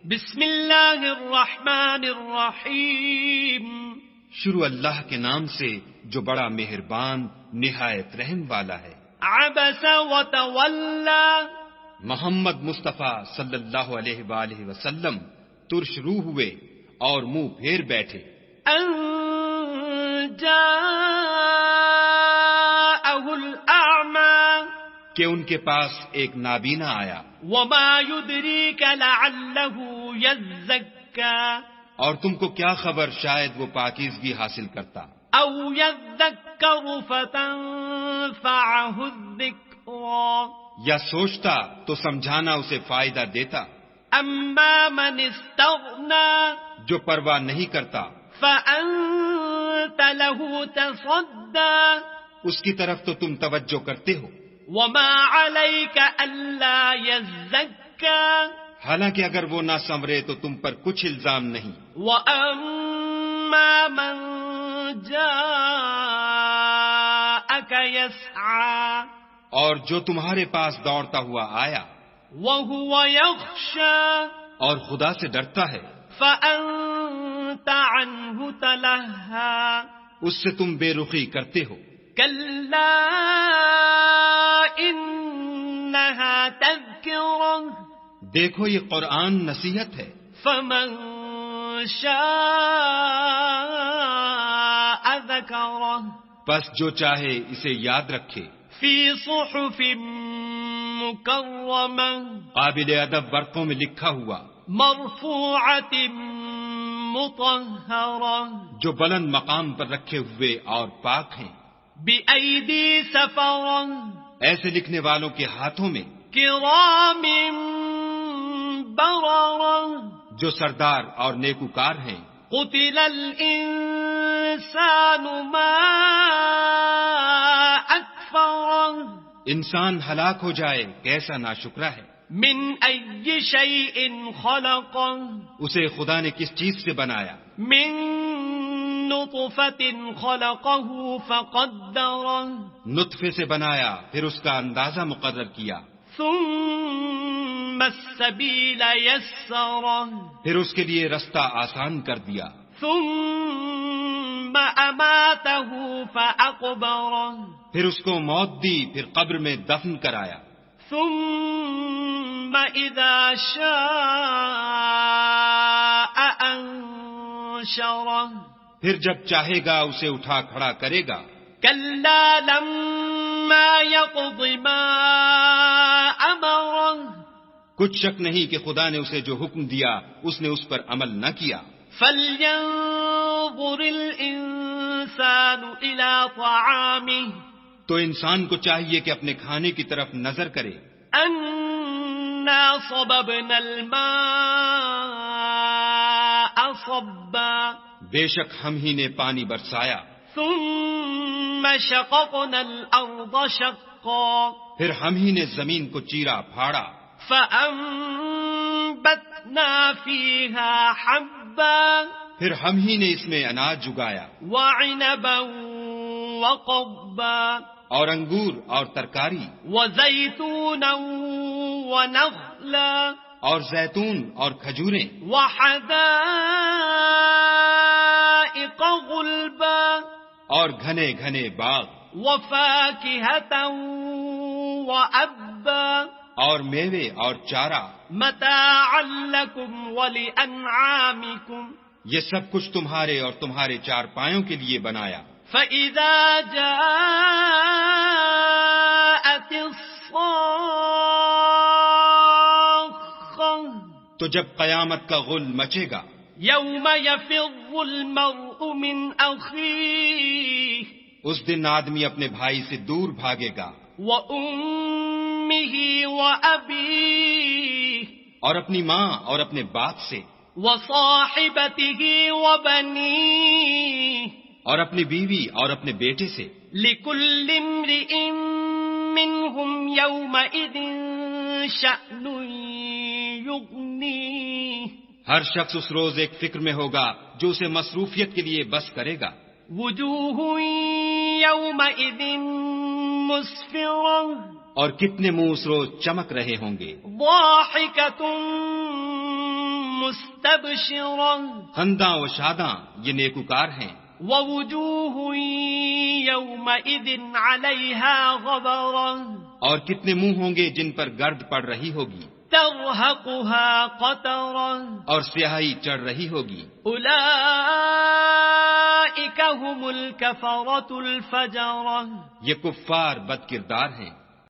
بسم اللہ الرحمن الرحیم. شروع اللہ کے نام سے جو بڑا مہربان نہایت رحم والا ہے. عبس وتولى. محمد مصطفیٰ صلی اللہ علیہ وآلہ وسلم ترش روح ہوئے اور منہ پھیر بیٹھے. ان جاءه الاعمى. کہ ان کے پاس ایک نابینا آیا. وما يدريك لعله يزكى. اور تم کو کیا خبر شاید وہ پاکیزگی حاصل کرتا. او يذكر فتنفعه الذكرى. یا سوچتا تو سمجھانا اسے فائدہ دیتا. اما من استغنى. جو پرواہ نہیں کرتا فأنت له تصدى. اس کی طرف تو تم توجہ کرتے ہو. وما عليك ألا يزكى. حالانکہ اگر وہ نہ سنورے تو تم پر کچھ الزام نہیں. وأما من جاءك يسعى. اور جو تمہارے پاس دوڑتا ہوا آیا وهو يخشى. اور خدا سے ڈرتا ہے فأنت عنه تلهى. اس سے تم بے رخی کرتے ہو. كلا إنها تذكرة. دیکھو یہ قرآن نصیحت ہے. فمن شاء ذكره. بس جو چاہے اسے یاد رکھے. في صحف مكرمة. قابل ادب ورقوں میں لکھا ہوا. مرفوعة مطهرة. جو بلند مقام پر رکھے ہوئے اور پاک ہیں. بأيدي سفرة. ایسے لکھنے والوں کے ہاتھوں میں. كرام بررة. جو سردار اور نیکوکار ہیں. قتل الإنسان ما أكفره. انسان ہلاک ہو جائے کیسا ناشکرا ہے. من أي شيء خلقه. اسے خدا نے کس چیز سے بنایا. من نطفة خلقه فقدره. نطفے سے بنایا پھر اس کا اندازہ مقرر کیا. ثم السبيل يسره. پھر اس کے لیے رستہ آسان کر دیا. ثم أماته فأقبره. پھر اس کو موت دی پھر قبر میں دفن کرایا. ثم إذا شاء أنشره. پھر جب چاہے گا اسے اٹھا کھڑا کرے گا. كلا لما يقض ما أمره. کچھ شک نہیں کہ خدا نے اسے جو حکم دیا اس نے اس پر عمل نہ کیا. فلينظر الإنسان إلى طعامه. تو انسان کو چاہیے کہ اپنے کھانے کی طرف نظر کرے. أنا صببنا الماء صبا. بے شک ہم ہی نے پانی برسایا. ثم شققنا الأرض شقا. پھر ہم ہی نے زمین کو چیرا پھاڑا. فأنبتنا فيها حبا. پھر ہم ہی نے اس میں اناج اگایا. وعنبا وقبا. اور انگور اور ترکاری. وزيتونا ونخلا. اور زیتون اور کھجوریں. وحدائق غلبا. اور گھنے گھنے باغ. وفاكهة وأبا. اور میوے اور چارہ. متاعا لكم ولأنعامكم. یہ سب کچھ تمہارے اور تمہارے چارپایوں کے لیے بنایا. فإذا جاءت الصاخة. تو جب قیامت کا غل مچے گا. يوم يفر المرء من أخيه. اس دن آدمی اپنے بھائی سے دور بھاگے گا. وأمه وأبيه. اور اپنی ماں اور اپنے باپ سے. وصاحبته وبنيه. اور اپنی بیوی اور اپنے بیٹے سے. لكل امرئ منهم يومئذ شأن يغنيه. ہر شخص اس روز ایک فکر میں ہوگا جو اسے مصروفیت کے لیے بس کرے گا. وجوه يومئذ مسفرة. اور کتنے منہ اس روز چمک رہے ہوں گے. ضاحكة مستبشرة خنداں و شاداں یہ نیکوکار ہیں، ووجوه يومئذ عليها غبرة اور کتنے منہ ہوں گے جن پر گرد پڑ رہی ہوگی، ترهقها قترة اور سیاہی چڑھ رہی ہوگی۔ أولئك هم الكفرة الفجرة یہ کفار بد کردار ہیں۔